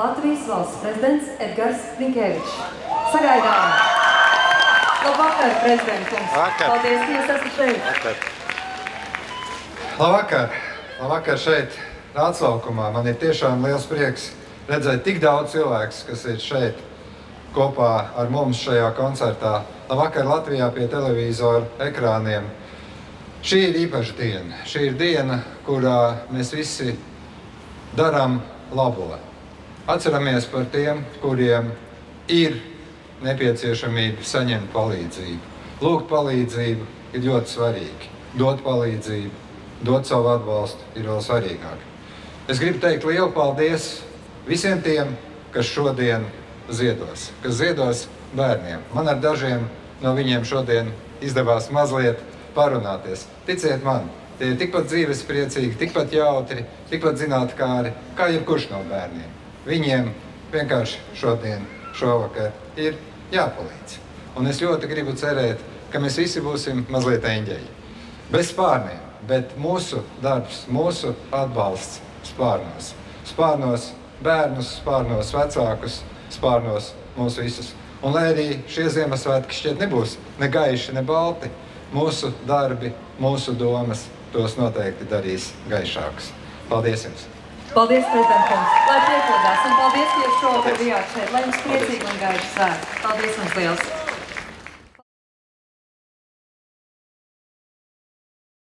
Latvijas valsts prezidents Edgars Rinkēvičs. Sagaidām! Labvakar, prezident kungs! Paldies, ka jūs esat šeit! Labvakar! Labvakar šeit, Rāclaukumā. Man ir tiešām liels prieks redzēt tik daudz cilvēkus, kas ir šeit kopā ar mums šajā koncertā. Labvakar Latvijā pie televīzora ekrāniem. Šī ir īpaša diena. Šī ir diena, kurā mēs visi darām labo. Atceramies par tiem, kuriem ir nepieciešamība saņemt palīdzību. Lūgt palīdzību ir ļoti svarīgi. Dot palīdzību, dot savu atbalstu ir vēl svarīgāk. Es gribu teikt lielu paldies visiem tiem, kas šodien ziedos, kas ziedos bērniem. Man ar dažiem no viņiem šodien izdevās mazliet parunāties. Ticiet man, tie ir tikpat dzīvespriecīgi, tikpat jautri, tikpat zinātkāri, kā jebkurš no bērniem. Viņiem vienkārši šodien, šovakar ir jāpalīdz. Un es ļoti gribu cerēt, ka mēs visi būsim mazliet eņģeļi. Bez spārniem, bet mūsu darbs, mūsu atbalsts spārnos. Spārnos bērnus, spārnos vecākus, spārnos mūs visus. Un lai arī šie Ziemassvētki šķiet nebūs ne gaiši, ne balti, mūsu darbi, mūsu domas tos noteikti darīs gaišākus. Paldies jums! Paldies, prezident kungs! Lai priecādās un paldies, ka jūs šovakar bijāt šeit. Lai jums priecīgi un gaiši svētki. Paldies jums liels!